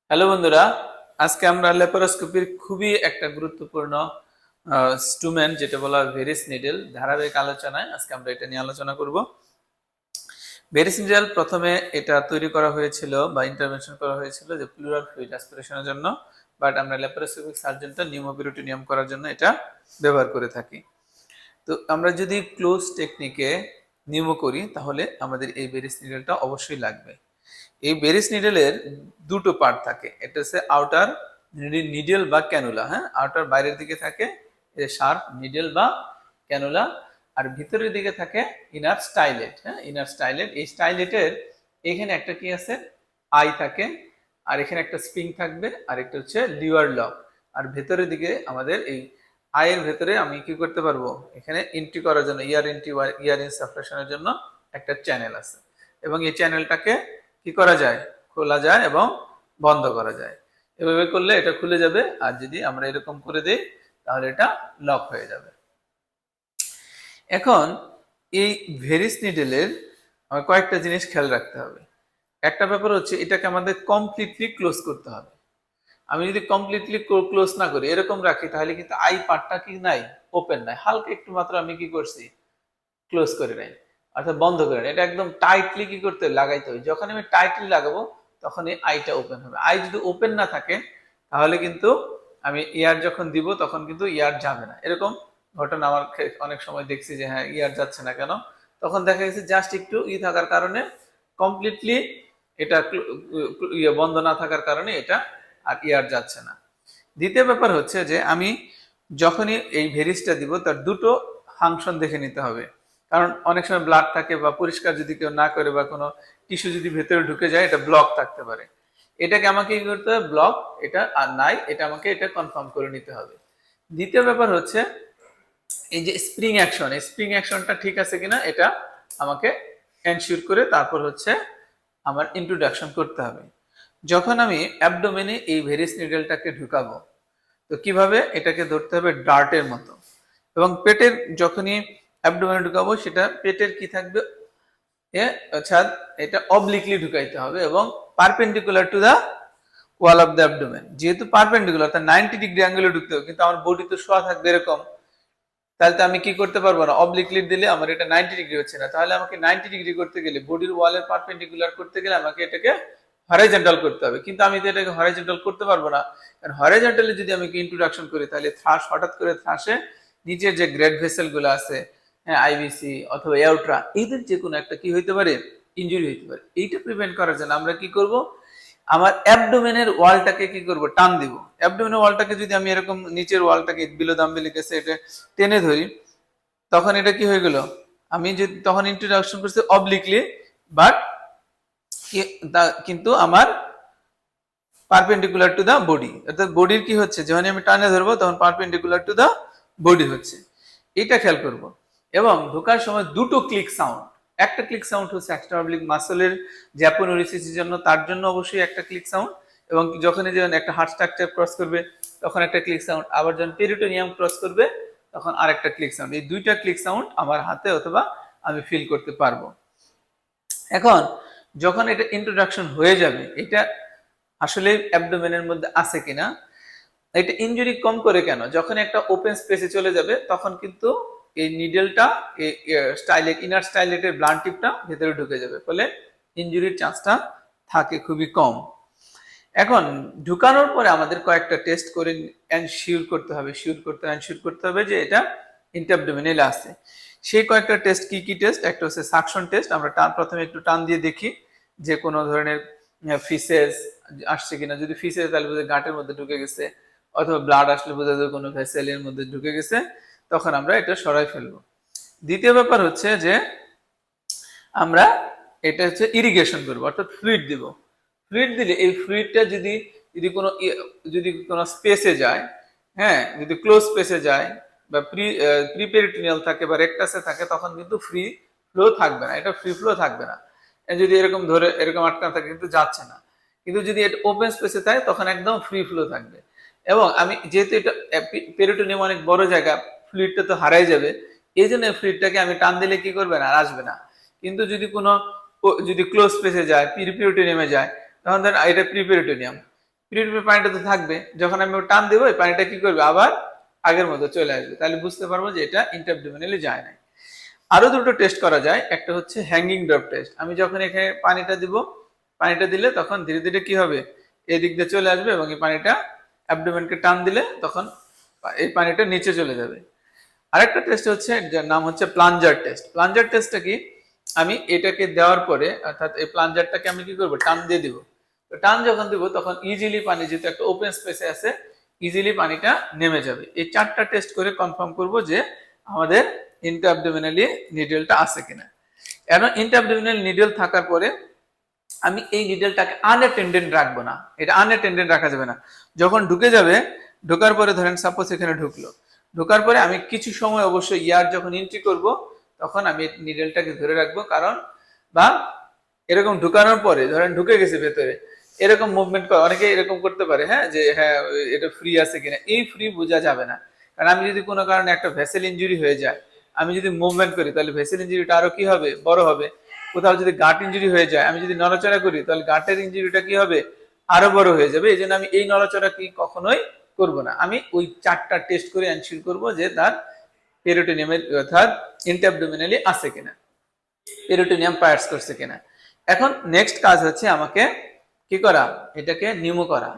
Hello বন্ধুরা, আজকে আমরা ল্যাপারোস্কোপির খুবই একটা গুরুত্বপূর্ণ স্টুমেন্ট যেটা বলা হয় ভেরিস নিডল ধারাবাহিক আলোচনায় আজকে আমরা এটা নিয়ে আলোচনা করব। ভেরিস নিডল প্রথমে এটা তৈরি করা হয়েছিল বা ইন্টারভেনশন করা হয়েছিল যে প্লুরাল ফ্লুইড অ্যাসপিরেশনের জন্য, বাট আমরা ল্যাপারোস্কোপিক সার্জনটা নিউমোপিরোটিনিয়াম করার জন্য এটা ব্যবহার করে থাকি। তো আমরা যদি ক্লোজ টেকনিকে নিউমো করি তাহলে আমাদের এই ভেরিস নিডলটা অবশ্যই লাগবে। এই বেরিস নিডেলের দুটো পার্ট থাকে, এটা হচ্ছে আউটার নিডেল বা ক্যানুলা। হ্যাঁ, আউটার বাইরের দিকে থাকে শার্প নিডেল বা ক্যানুলা, আর ভিতরের দিকে থাকে ইনার স্টাইলেট। হ্যাঁ, ইনার স্টাইলেট, এই স্টাইলেটের এখানে একটা কি আছে, আই থাকে, আর এখানে একটা স্প্রিং থাকবে, আর একটা হচ্ছে লিভার লক। আর ভেতরের দিকে আমাদের এই আয়ের ভেতরে আমি কি করতে পারবো, এখানে এন্ট্রি করার জন্য ইয়ার এন্ট্রি ইয়ার ইনসাফলেশনের জন্য একটা চ্যানেল আছে, এবং এই চ্যানেলটাকে কি করা যায়, খোলা যায় এবং বন্ধ করা যায়। এভাবে করলে এটা খুলে যাবে, আর যদি আমরা এরকম করে দিই তাহলে এটা লক হয়ে যাবে। এখন এই ভেরিস নিডেলের আমার কয়েকটা জিনিস খেয়াল রাখতে হবে। একটা ব্যাপার হচ্ছে এটাকে আমাদের কমপ্লিটলি ক্লোজ করতে হবে। আমি যদি কমপ্লিটলি ক্লোজ না করি, এরকম রাখি, তাহলে কিন্তু আই পার্টটা কি নাই, ওপেন নাই, হালকা একটু মাত্র আমি কি করছি, ক্লোজ করে নাই, অর্থাৎ বন্ধ করে নাই। এটা একদম টাইটলি কি করতে লাগাইতে হবে। যখন আমি টাইটলি লাগাবো তখন এই আইটা ওপেন হবে। আই যদি ওপেন না থাকে তাহলে কিন্তু আমি ইয়ার যখন দিব তখন কিন্তু ইয়ার যাবে না। এরকম ঘটনা আমার অনেক সময় দেখছি যে হ্যাঁ ইয়ার যাচ্ছে না কেন, তখন দেখা গেছে জাস্ট একটু থাকার কারণে, কমপ্লিটলি এটা বন্ধ না থাকার কারণে এটা আর ইয়ার যাচ্ছে না। দ্বিতীয় ব্যাপার হচ্ছে যে আমি যখনই এই ভেরিসটা দিব তার দুটো ফাংশন দেখে নিতে হবে। কারণ অনেক সময় ব্লাড থাকে বা পরিষ্কার যদি কেউ না করে বা কোনো টিস্যু যদি ভেতরে ঢুকে যায়, এটা ব্লক থাকতে পারে। এটাকে আমাকে কি করতে হবে, ব্লক এটা আর নাই এটা আমাকে এটা কনফার্ম করে নিতে হবে। দ্বিতীয় ব্যাপার হচ্ছে এই যে স্প্রিং অ্যাকশন, এই স্প্রিং অ্যাকশনটা ঠিক আছে কিনা এটা আমাকে এনশিওর করে তারপর হচ্ছে আমার ইন্ট্রোডাকশন করতে হবে। যখন আমি অ্যাবডোমেনে এই ভেরিস নিডলটাকে ঢুকাবো, তো কিভাবে এটাকে ধরতে হবে ডার্টের মতো, এবং পেটের যখনই অ্যাবডোমেনে ঢুকাবো সেটা পেটের কি থাকবে, আচ্ছা, এটা অবলিকলি ঢুকাইতে হবে এবং perpendicular to the wall of the abdomen. যেহেতু পারপেন্ডিকুলার তার 90 ডিগ্রি অ্যাঙ্গেলে ঢুকতে হবে, কিন্তু আমার বডি তো শোয়া থাকবে এরকম, তাহলে তো আমি কি করতে পারবো না, অবলিকলি দিলে আমার এটা 90 ডিগ্রি হচ্ছে না। তাহলে আমাকে 90 ডিগ্রি করতে গেলে, বডির ওয়ালের পারপেন্ডিকুলার করতে গেলে আমাকে এটাকে হরাইজন্টাল করতে হবে, কিন্তু আমি তো এটাকে হরাইজন্টাল করতে পারবো না। কারণ হরাইজন্টালি যদি আমি ইন্ট্রোডাকশন করি তাহলে থ্রাশ, হঠাৎ করে থ্রাশে নিচের যে গ্রেড ভেসেল গুলো আছে, হ্যাঁ, আইবিসি অথবা এউট্রা, এদের যে কোনো একটা কি হইতে পারে, ইনজুরি হইতে পারে। এইটা প্রিভেন্ট করার জন্য আমরা কি করব, আমার অ্যাবডোমেনের ওয়ালটাকে কি করব, টান দিব। অ্যাবডোমেনের ওয়ালটাকে যদি আমি এরকম নিচের ওয়ালটাকে বিলো দাম্বেলিকেছে এটা টেনে ধরি, তখন এটা কি হয়ে গেল, আমি যদি তখন ইন্ট্রোডাকশন করছি অবলিকলি, বাট কিন্তু আমার পারপেন্ডিকুলার টু দা বডি, অর্থাৎ বডির কি হচ্ছে, যখন আমি টানে ধরবো তখন পারপেন্ডিকুলার টু দা বডি হচ্ছে। এটা খেয়াল করব। এবং ঢোকার সময় দুটো ক্লিক সাউন্ড, একটা ক্লিক সাউন্ড হচ্ছে এক্সট্রাঅবলিক মাসলের জ্যাপোনোরিসিসের জন্য, তার জন্য অবশ্যই একটা ক্লিক সাউন্ড, এবং যখনই যখন একটা হার্ট স্ট্রাকচার ক্রস করবে তখন একটা ক্লিক সাউন্ড, আবার যখন পেরিটোনিয়াম ক্রস করবে তখন আরেকটা ক্লিক সাউন্ড। এই দুইটা ক্লিক সাউন্ড আমার হাতে অথবা আমি ফিল করতে পারবো। এখন যখন এটা ইন্ট্রোডাকশন হয়ে যাবে, এটা আসলে অ্যাবডোমেনের মধ্যে আছে কিনা, এটা ইনজুরি কম করে কেন, যখন একটা ওপেন স্পেসে চলে যাবে তখন কিন্তু এই নিডেলটা স্টাইলেট, ইনার স্টাইলেটের ব্লান্ট টিপটা ভেতরে ঢুকে যাবে, ফলে ইনজুরির চান্সটা থাকে খুবই কম। এখন ঢুকানোর পরে আমাদের কয়েকটা টেস্ট করে এনশিওর করতে হবে, এনশিওর করতে হবে যে এটা ইন্টারঅ্যাবডোমিনাল আছে। সেই কয়েকটা টেস্ট কি কি টেস্ট, একটা হচ্ছে সাকশন টেস্ট। আমরা প্রথমে একটু টান দিয়ে দেখি যে কোনো ধরনের ফিসেস আসছে কিনা। যদি ফিসেস তাহলে বোঝা গাঁটের মধ্যে ঢুকে গেছে, অথবা ব্লাড আসলে বোঝা যায় কোনো ভেসেলের মধ্যে ঢুকে গেছে, তখন আমরা এটা সরাই ফেলবো। দ্বিতীয় ব্যাপার হচ্ছে যে আমরা এটা হচ্ছে ইরিগেশন করবো, অর্থাৎ ফ্লুইড দিব। ফ্লুইড দিলে এই ফ্লুইডটা যদি যদি কোনো স্পেসে যায়, হ্যাঁ, যদি ক্লোজ স্পেসে যায় বা প্রিপেরিটোনিয়াল থাকে বা রেকটাসে থাকে, তখন কিন্তু ফ্রি ফ্লো থাকবে না, এটা ফ্রি ফ্লো থাকবে না। যদি এরকম ধরে এরকম আটকানো থাকে কিন্তু যাচ্ছে না, কিন্তু যদি এটা ওপেন স্পেসে থাকে তখন একদম ফ্রি ফ্লো থাকবে। এবং আমি যেহেতু এটা পেরিটোনিয়াম অনেক বড় জায়গা, ফ্লুইডটা তো হারাই যাবে, এই জন্য ফ্লুইডটাকে আমি টান দিলে কি করবে না, আর আসবে না। কিন্তু যদি ক্লোজ স্পেসে যায়, প্রিপেরিটোনিয়ামে যায়, তখন ধরেন এটা প্রিপেরিটোনিয়াম, পিরিয়ড পানিটা তো থাকবে, যখন আমি টান দেবো এই পানিটা কি করবে, আবার আগের মতো চলে আসবে, তাহলে বুঝতে পারবো যে এটা ইন্টারঅ্যাবডোমিনালি যায় না। আরো দুটো টেস্ট করা যায়, একটা হচ্ছে হ্যাঙ্গিং ড্রপ টেস্ট। আমি যখন এখানে পানিটা দিব, পানিটা দিলে তখন ধীরে ধীরে কি হবে, এদিক দিয়ে চলে আসবে এবং এই পানিটা অ্যাবডোমেনকে টান দিলে তখন এই পানিটা নিচে চলে যাবে। আরেকটা টেস্ট হচ্ছে যার নাম হচ্ছে প্লাঞ্জার টেস্ট। প্লাঞ্জার টেস্টটা কি, আমি এটাকে দেওয়ার পরে অর্থাৎ এই প্লাঞ্জারটাকে আমি কি করব, টান দিয়ে দিব। তো টান যখন দিব তখন ইজিলি পানি, যেহেতু একটা ওপেন স্পেসে আছে, ইজিলি পানিটা নেমে যাবে। এই চারটা টেস্ট করে কনফার্ম করব যে আমাদের ইন্টারঅ্যাবডোমিনালি নিডেলটা আছে কিনা। এখন ইন্টারঅ্যাবডোমিনাল নিডেল থাকার পরে আমি এই নিডেলটাকে আনঅ্যাটেন্ডেন্ট রাখবো না, এটা আনঅ্যাটেন্ডেন্ট রাখা যাবে না। যখন ঢুকে যাবে, ঢোকার পরে ধরেন সাপোজ এখানে ঢুকলো, ঢোকার পরে আমি কিছু সময় অবশ্যই ইয়ার যখন এন্ট্রি করব তখন আমি নিডেলটাকে ধরে রাখবো, কারণ বা এরকম ঢুকানোর পরে ধরেন ঢুকে গেছে ভেতরে, এরকম মুভমেন্ট করে অনেকে এরকম করতে পারে, হ্যাঁ, যে হ্যাঁ এটা ফ্রি আছে কিনা, এই ফ্রি বোঝা যাবে না। কারণ আমি যদি কোনো কারণে একটা ভেসেল ইনজুরি হয়ে যায়, আমি যদি মুভমেন্ট করি তাহলে ভেসেল ইনজুরিটা আরো কি হবে, বড় হবে। কোথাও যদি গাঁট ইনজুরি হয়ে যায়, আমি যদি নড়াচড়া করি তাহলে গাঁটের ইনজুরিটা কি হবে, আরো বড় হয়ে যাবে। এই জন্য আমি এই নড়াচড়া কি কখনোই করব না। আমি ওই চারটা টেস্ট করে এনশিওর করব যে তার পেরিটোনিয়ামের অর্থাৎ ইন্টারঅ্যাবডোমিনালি আছে কিনা, পেরিটোনিয়াম পায়ার্স করছে কিনা। এখন নেক্সট কাজ হচ্ছে আমাকে কি করা, এটাকে নিউমো করা।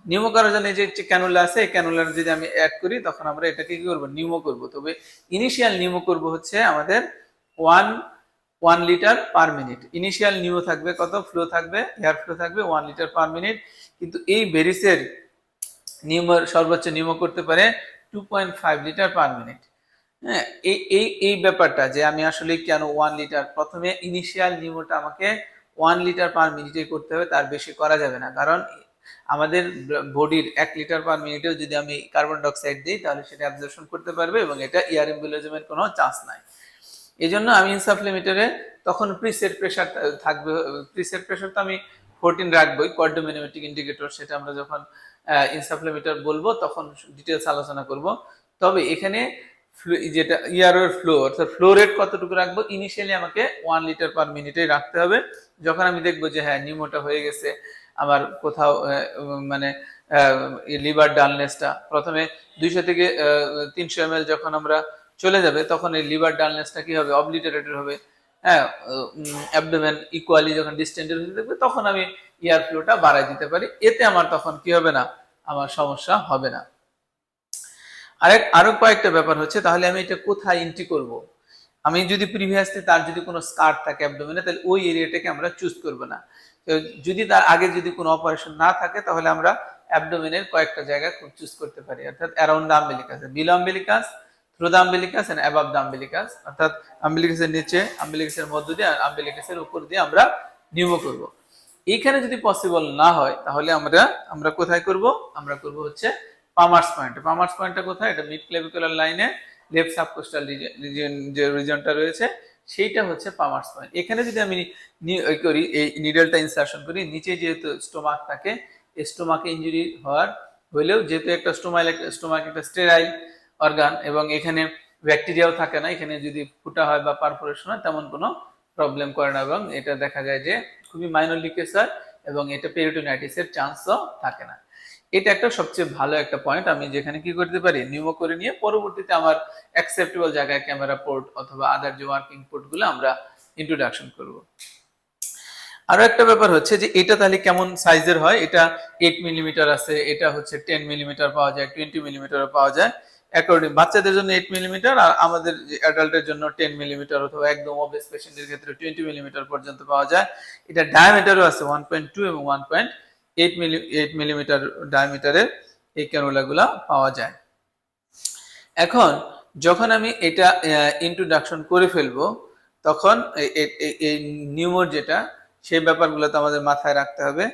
নিউমো করার জন্য যে ক্যানুলা আছে, এই ক্যানুলার যদি আমি অ্যাড করি তখন আমরা এটাকে কি করব, নিউমো করব। তবে ইনিশিয়াল নিউমো করব হচ্ছে আমাদের 1 litre per minute. Initial pneumo থাকবে কত, ফ্লো থাকবে, এয়ার ফ্লো থাকবে 1 লিটার পার মিনিট। কিন্তু এই ভেরিসের নিউমোর সর্বোচ্চ নিউমো করতে পারে 2.5 লিটার পার মিনিট। হ্যাঁ, এই ব্যাপারটা যে আমি আসলে কেন 1 লিটার, প্রথমে ইনিশিয়াল নিউমোটা আমাকে 1 লিটার পার মিনিটে করতে হবে, তার বেশি করা যাবে না। কারণ আমাদের বডির 1 লিটার পার মিনিটেও যদি আমি কার্বন ডাইঅক্সাইড দিই তাহলে সেটা অ্যাবজর্পশন করতে পারবে এবং এটা এয়ার এম্বোলিজমের কোনো চান্স নাই। এই জন্য আমি ইনসাফ্লিমিটারে তখন প্রিসেট প্রেশার থাকবে। প্রিসেট প্রেশার তো আমি 14 রাখবোই, কোয়াড্রোমিনোমেট্রিক ইন্ডিকেটর, সেটা আমরা যখন ইনসাফ্লিমিটার বলবো তখন ডিটেলস আলোচনা করব। তবে এখানে যেটা ইয়ারের ফ্লো অর্থাৎ ফ্লো রেট কতটুকু রাখবো, ইনিশিয়ালি আমাকে 1 লিটার পার মিনিটে রাখতে হবে। যখন আমি দেখবো যে হ্যাঁ নিউমোটা হয়ে গেছে, আমার কোথাও মানে লিভার ডালনেসটা প্রথমে 200 থেকে 300 ml যখন আমরা চলে যাবে তখন এই লিভার ডালনেসটা কি হবে, অবলিটারেটেড হবে। হ্যাঁ, অ্যাবডোমেন ইকুয়ালি যখন ডিস্টেন্ডেড হতে থাকবে তখন আমি এয়ার ফ্লোটা বাড়াই দিতে পারি, এতে আমার তখন কি হবে না, আমার সমস্যা হবে না। আরো কয়েকটা ব্যাপার হচ্ছে, তাহলে আমি এটা কোথায় এন্ট্রি করব। আমি যদি প্রিভিয়াসলি তার যদি কোনো স্কার থাকে অ্যাবডোমেনে, তাহলে ওই এরিয়াটাকে আমরা চুজ করব না। যদি তার আগে যদি কোনো অপারেশন না থাকে তাহলে আমরা অ্যাবডোমেনের কয়েকটা জায়গা চুজ করতে পারি, অর্থাৎ around the umbilicus, below umbilicus, through the umbilicus and above the umbilicus, অর্থাৎ আম্বিলিকাসের নিচে, আম্বিলিকাসের মধ্য দিয়ে আর আম্বিলিকাসের উপর দিয়ে আমরা নিউমো করব। এইখানে যদি পসিবল না হয় তাহলে আমরা কোথায় করব, আমরা করব হচ্ছে পামার্স পয়েন্ট। পামার্স পয়েন্টটা কোথায়, এটা মিড ক্লেভিকুলার লাইনে লেফট সাবকোস্টাল রিজিয়ন, যে রিজিয়নটা রয়েছে সেইটা হচ্ছে পামার্স পয়েন্ট। এখানে যদি আমি করি এই নিডলটা ইনসারশন করি, নিচে যেহেতু স্টোমাক থাকে, স্টোমাকে ইনজুরি হইলেও যেহেতু একটা স্টোমাক একটা স্টেরাইল অর্গান এবং এখানে ব্যাকটেরিয়াও থাকে না, এখানে যদি ফুটা হয় বা পারফোরেশন হয় তেমন কোনো প্রবলেম করে না এবং এটা দেখা যায় যে খুবই মাইনর লিকেজ হয় এবং এটা পেরিটোনাইটিসের চান্সও থাকে না। এটা একটা সবচেয়ে ভালো একটা পয়েন্ট, আমি যেখানে কি করতে পারি, নিউমো করে নিয়ে পরবর্তীতে আমার অ্যাকসেপ্টেবল জায়গায় ক্যামেরা পোর্ট অথবা আদার যে ওয়ার্কিং পোর্ট গুলো আমরা ইন্ট্রোডাকশন করব। আরো একটা ব্যাপার হচ্ছে যে এটা তাহলে কেমন সাইজের হয়, এটা 8 মিলিমিটার আছে, এটা হচ্ছে 10 মিলিমিটার পাওয়া যায়, 20 মিলিমিটারও পাওয়া যায়। অ্যাকর্ডিং বাচ্চাদের জন্য 8 মিলিমিটার আর আমাদের অ্যাডাল্টের জন্য 10 মিলিমিটার অথবা একদম ওবেস পেশেন্টের ক্ষেত্রে 20 মিলিমিটার পর্যন্ত পাওয়া যায়। এটা ডায়ামিটারও আছে 1.2 এবং 1.8 মিলিমিটার ডায়ামিটারের এই ক্যানুলাগুলা পাওয়া যায়। এখন যখন আমি এটা ইন্ট্রোডাকশন করে ফেলবো তখন এই নিউমোর যেটা, সেই ব্যাপারগুলো তো আমাদের মাথায় রাখতে হবে।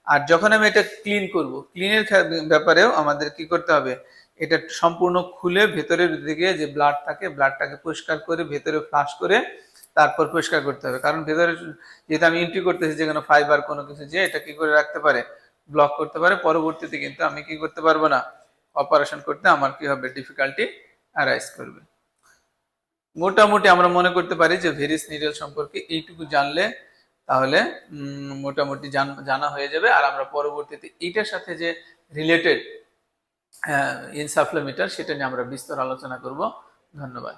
আর যখন আমি এটা ক্লিন করব, ক্লিনের ব্যাপারেও আমাদের কি করতে হবে, এটা সম্পূর্ণ খুলে ভেতরের দিকে যে ব্লাড থাকে ব্লাডটাকে পরিষ্কার করে ভেতরে ফ্লাশ করে তারপর পরিষ্কার করতে হবে। কারণ ভেতরে যেহেতু আমি এন্ট্রি করতেছি যে কোনো ফাইবার কোনো কিছু, যে এটা কি করে রাখতে পারে, ব্লক করতে পারে। পরবর্তীতে কিন্তু আমি কি করতে পারবো না, অপারেশন করতে আমার কি হবে, ডিফিকাল্টি অ্যারাইজ করবে। মোটামুটি আমরা মনে করতে পারি যে ভেরিস নিডল সম্পর্কে এইটুকু জানলে তাহলে মোটামুটি জানা হয়ে যাবে। আর আমরা পরবর্তীতে এটার সাথে যে রিলেটেড ইনসাফ্লোমিটার সেটা নিয়ে আমরা বিস্তর আলোচনা করব। ধন্যবাদ।